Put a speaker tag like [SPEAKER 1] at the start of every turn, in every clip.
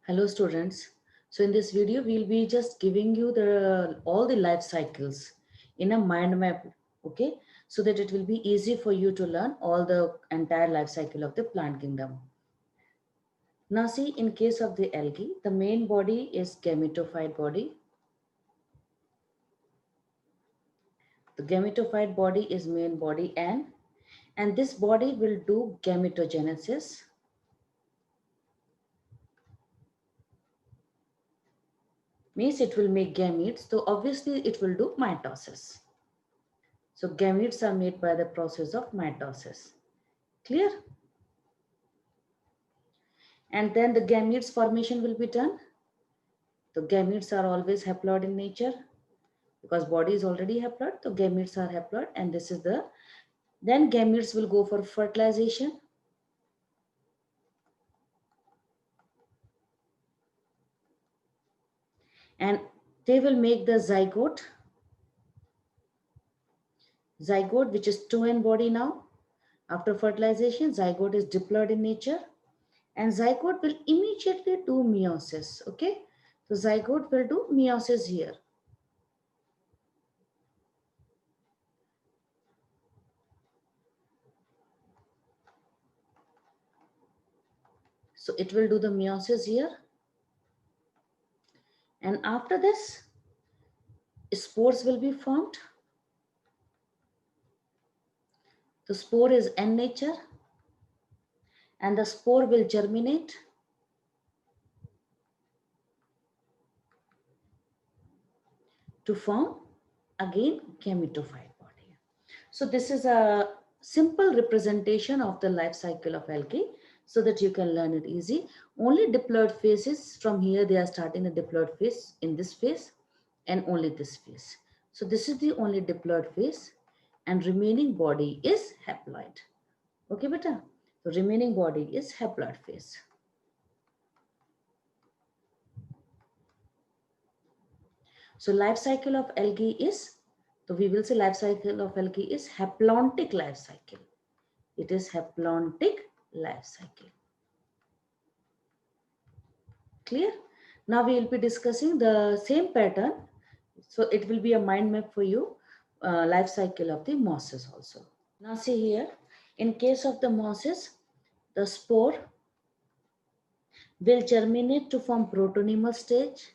[SPEAKER 1] Hello students. So in this video, we'll be just giving you the all the life cycles in a mind map, okay? So that it will be easy for you to learn all the entire life cycle of the plant kingdom. Now see, in case of the algae, the main body is gametophyte body. The gametophyte body is main body N, and this body will do gametogenesis. Means it will make gametes, so obviously it will do mitosis. So gametes are made by the process of mitosis. Clear? And then the gametes formation will be done. The gametes are always haploid in nature because body is already haploid. So gametes are haploid, and this is the, then gametes will go for fertilization. And they will make the zygote which is 2n body now. After fertilization, zygote is diploid in nature, and zygote will immediately do meiosis. Okay, so zygote will do meiosis here. So it will do the meiosis here, and after this, spores will be formed. The spore is N nature, and the spore will germinate. To form again gametophyte body. So this is a simple representation of the life cycle of algae so that you can learn it easy. Only diploid phases from here, they are starting the diploid phase in this phase and only this phase. So this is the only diploid phase, and remaining body is haploid. Okay, beta? The remaining body is haploid phase. So life cycle of algae is, so we will say life cycle of algae is haplontic life cycle. It is haplontic life cycle. Clear? Now we will be discussing the same pattern. So it will be a mind map for you, life cycle of the mosses also. Now see here, in case of the mosses, the spore will germinate to form protonemal stage.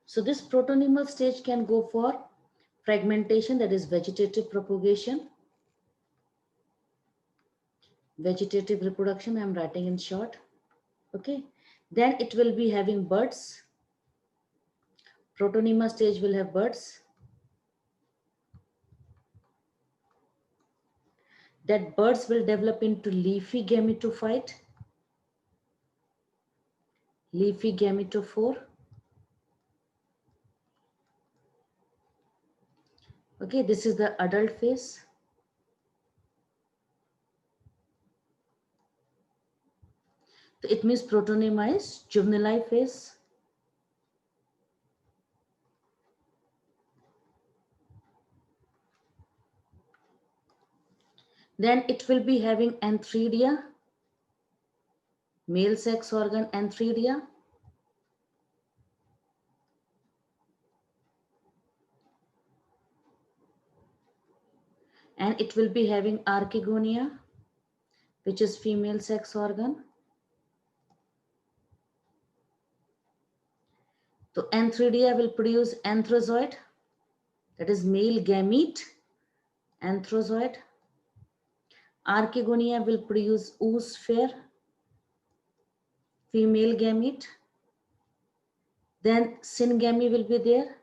[SPEAKER 1] So this protonemal stage can go for fragmentation, that is vegetative propagation. Vegetative reproduction, I'm writing in short. Okay, then it will be having buds. Protonema stage will have buds. That buds will develop into leafy gametophyte, leafy gametophore. Okay, this is the adult phase. It means protonema is juvenile phase. Then it will be having antheridia, male sex organ antheridia. And it will be having archegonia, which is female sex organ. So antheridia will produce anthrozoid, that is male gamete, anthrozoid. Archegonia will produce oosphere, female gamete. Then syngamy will be there.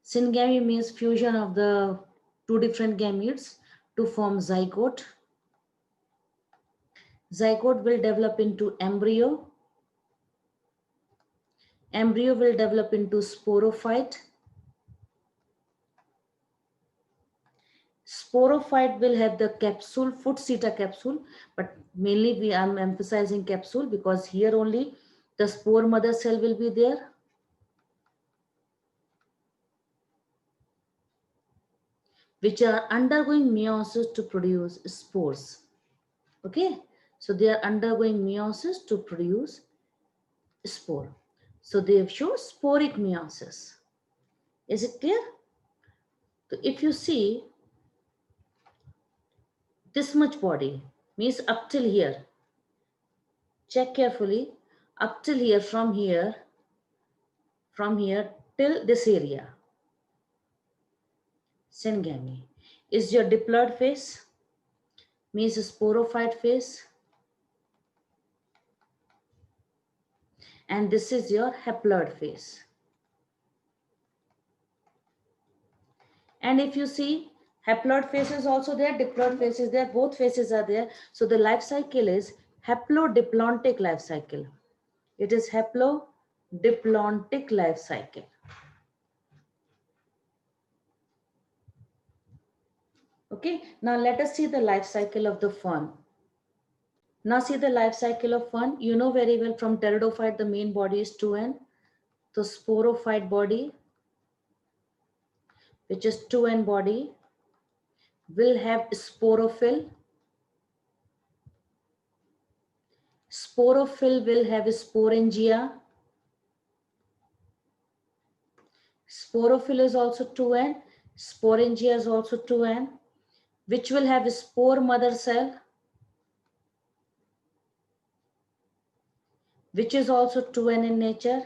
[SPEAKER 1] Syngamy means fusion of the two different gametes to form zygote. Zygote will develop into embryo. Embryo will develop into sporophyte. Sporophyte will have the capsule, foot seta capsule, but mainly we are emphasizing capsule because here only the spore mother cell will be there. which are undergoing meiosis to produce spores. Okay, so they are undergoing meiosis to produce spore. So they show sporic meiosis. Is it clear? So if you see this much body means up till here, check carefully, up till here, from here till this area, syngamy is your diploid phase, means sporophyte phase, and this is your haploid phase. And if you see, haploid phase is also there, diploid phase is there, both phases are there. So the life cycle is haplodiplontic life cycle. It is haplodiplontic life cycle. Okay, now let us see the life cycle of the fern. Now see the life cycle of fern. You know very well from pteridophyte the main body is 2n. The sporophyte body, which is 2n body, will have sporophyll. Sporophyll will have sporangia. Sporophyll is also 2n. Sporangia is also 2n, which will have a spore mother cell, which is also 2n in nature.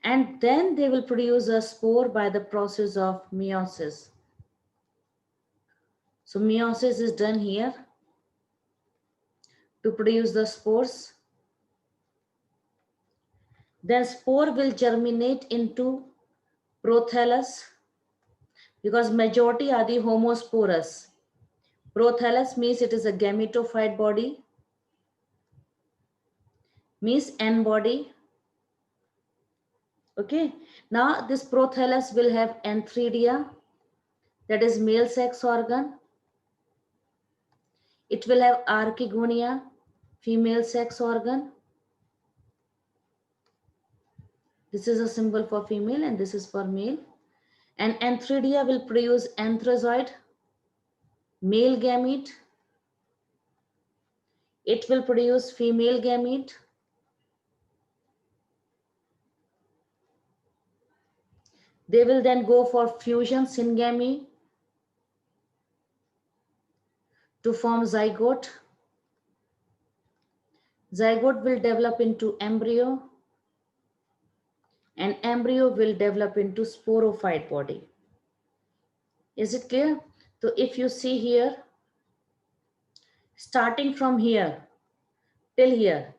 [SPEAKER 1] And then they will produce a spore by the process of meiosis. So meiosis is done here to produce the spores. Then spore will germinate into prothallus, because majority are the homosporous. Prothallus means it is a gametophyte body, means N body. Okay, now this prothallus will have antheridia, that is male sex organ. It will have archegonia, female sex organ. This is a symbol for female and this is for male. And antheridia will produce anthrazoid, male gamete. It will produce female gamete. They will then go for fusion, syngamy, to form zygote. Zygote will develop into embryo, and embryo will develop into sporophyte body. Is it clear? So if you see here, starting from here till here,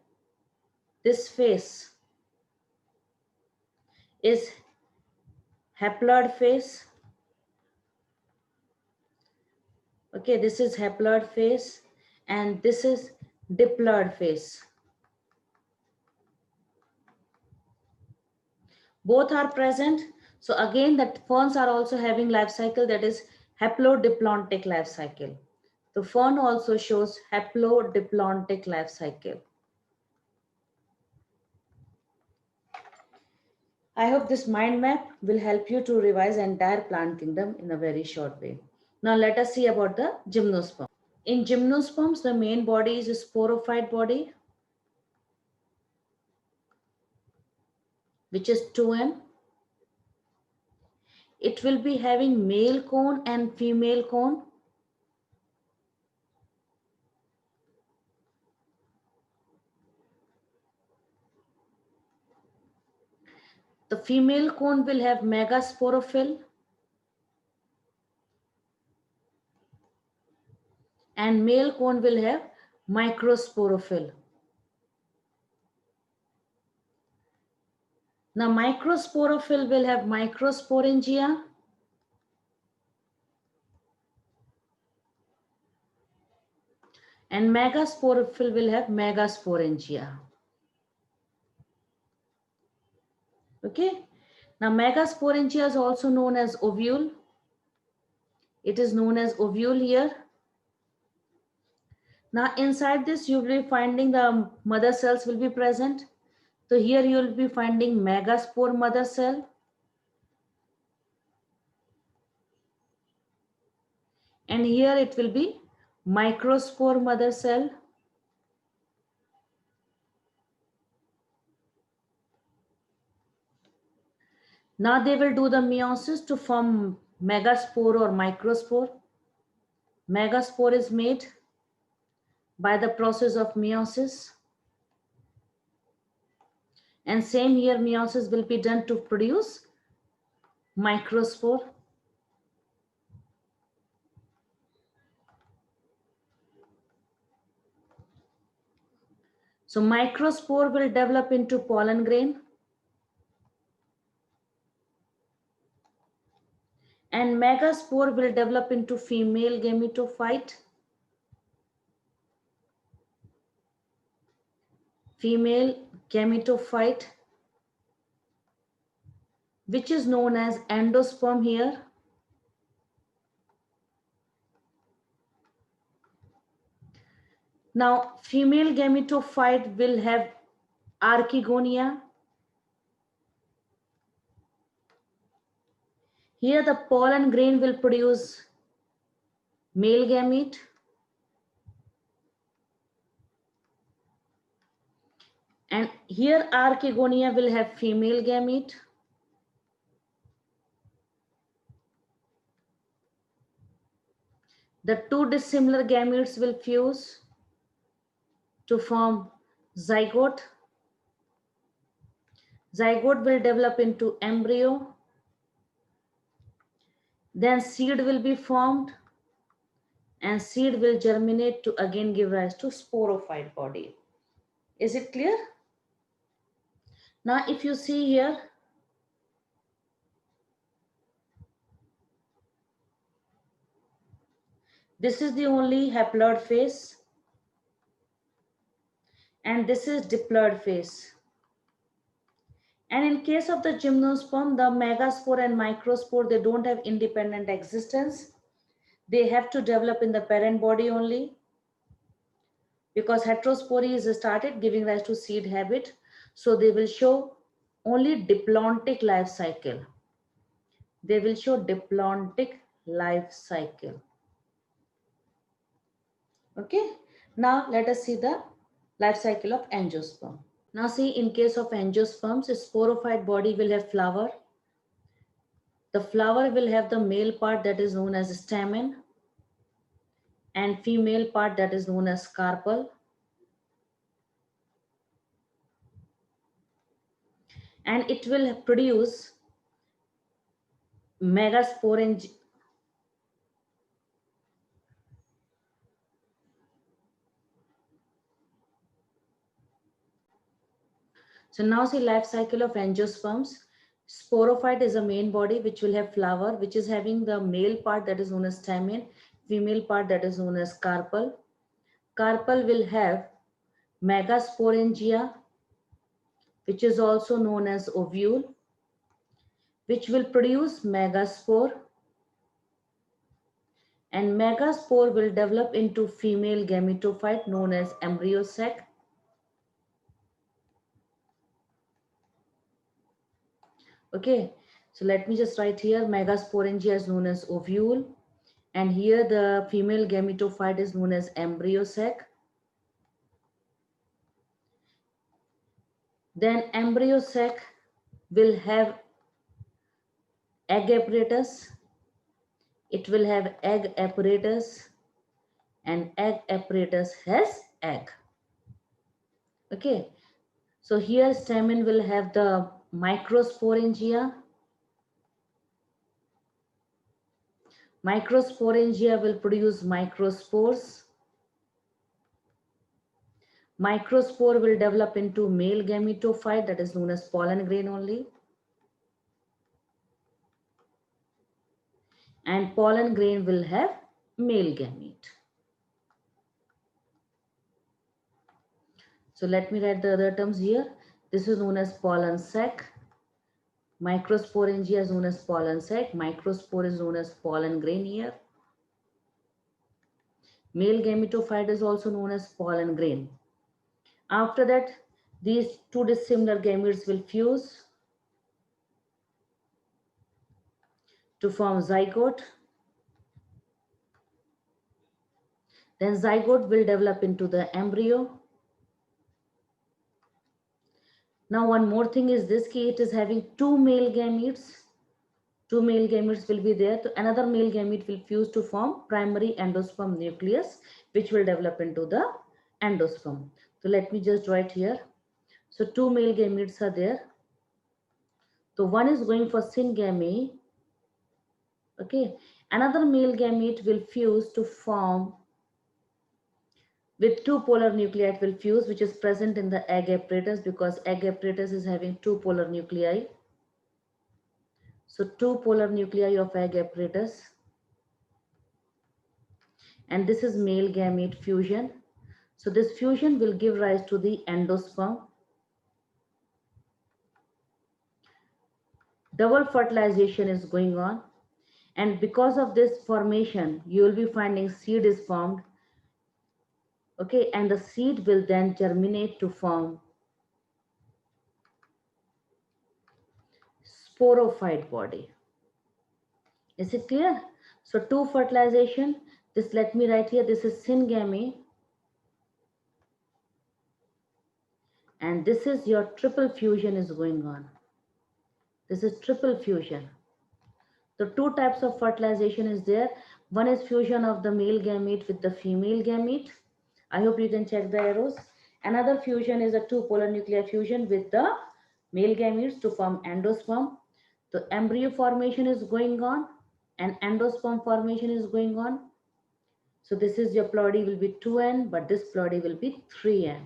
[SPEAKER 1] this phase is haploid phase. Okay, this is haploid phase and this is diploid phase. Both are present. So again, the ferns are also having life cycle, that is haplodiplontic life cycle. The fern also shows haplodiplontic life cycle. I hope this mind map will help you to revise entire plant kingdom in a very short way. Now let us see about the gymnosperm. In gymnosperms, the main body is a sporophyte body, which is 2n. It will be having male cone and female cone. The female cone will have megasporophyll and male cone will have microsporophyll. Now microsporophyll will have microsporangia and megasporophyll will have megasporangia. Okay. Now megasporangia is also known as ovule. It is known as ovule here. Now inside this you will be finding the mother cells will be present. So here you will be finding megaspore mother cell. And here it will be microspore mother cell. Now they will do the meiosis to form megaspore or microspore. Megaspore is made by the process of meiosis. And same here, meiosis will be done to produce microspore. So microspore will develop into pollen grain. And megaspore will develop into female gametophyte. Female gametophyte, which is known as endosperm here. Now, female gametophyte will have archegonia. Here the pollen grain will produce male gamete. And here archegonia will have female gamete. The two dissimilar gametes will fuse to form zygote. Zygote will develop into embryo. Then seed will be formed and seed will germinate to again give rise to sporophyte body. Is it clear? Now if you see here, this is the only haploid phase and this is diploid phase. And in case of the gymnosperm, the megaspore and microspore, they don't have independent existence. They have to develop in the parent body only, because heterospory is started giving rise to seed habit. So they will show only diplontic life cycle. They will show diplontic life cycle. Okay. Now let us see the life cycle of angiosperm. Now see, in case of angiosperms, a sporophyte body will have flower. The flower will have the male part that is known as stamen and female part that is known as carpel. And it will produce megaspore. So now see life cycle of angiosperms. Sporophyte is a main body which will have flower, which is having the male part that is known as stamen, female part that is known as carpel. Carpel will have megasporangia, which is also known as ovule, which will produce megaspore. And megaspore will develop into female gametophyte known as embryo sac. Okay, so let me just write here megasporangia is known as ovule, and here the female gametophyte is known as embryo sac. Then embryo sac will have egg apparatus. It will have egg apparatus, and egg apparatus has egg. Okay, so here stamen will have the microsporangia. Microsporangia will produce microspores. Microspore will develop into male gametophyte that is known as pollen grain only. And pollen grain will have male gamete. So let me write the other terms here. This is known as pollen sac. Microsporangia is known as pollen sac. Microspore is known as pollen grain here. Male gametophyte is also known as pollen grain. After that, these two dissimilar gametes will fuse to form zygote. Then zygote will develop into the embryo. Now one more thing is this key, it is having two male gametes. Two male gametes will be there. So another male gamete will fuse to form primary endosperm nucleus, which will develop into the endosperm. So let me just write here. So two male gametes are there. So one is going for syngamy. Okay. Another male gamete will fuse to form with two polar nuclei. It will fuse, which is present in the egg apparatus, because egg apparatus is having two polar nuclei. So two polar nuclei of egg apparatus. And this is male gamete fusion. So this fusion will give rise to the endosperm. Double fertilization is going on. And because of this formation, you will be finding seed is formed. Okay, and the seed will then germinate to form sporophyte body. Is it clear? So two fertilization, this let me write here, this is syngamy. And this is your triple fusion is going on. This is triple fusion. The two types of fertilization is there. One is fusion of the male gamete with the female gamete. I hope you can check the arrows. Another fusion is a two polar nuclear fusion with the male gametes to form endosperm. The embryo formation is going on and endosperm formation is going on. So this is your ploidy will be 2n, but this ploidy will be 3n.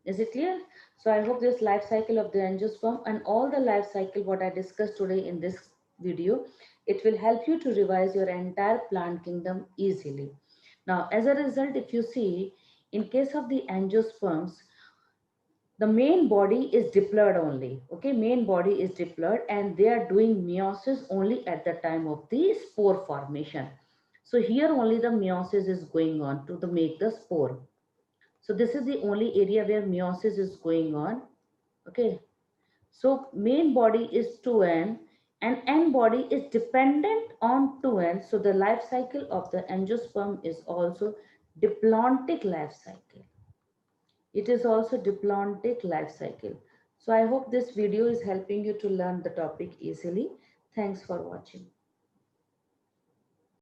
[SPEAKER 1] Is it clear? So I hope this life cycle of the angiosperm and all the life cycle what I discussed today in this video, it will help you to revise your entire plant kingdom easily. Now, as a result, if you see, in case of the angiosperms, the main body is diploid only. Okay, main body is diploid and they are doing meiosis only at the time of the spore formation. So here only the meiosis is going on to make the spore. So this is the only area where meiosis is going on. Okay. So main body is 2n and n body is dependent on 2n. So the life cycle of the angiosperm is also diplontic life cycle. It is also diplontic life cycle. So I hope this video is helping you to learn the topic easily. Thanks for watching.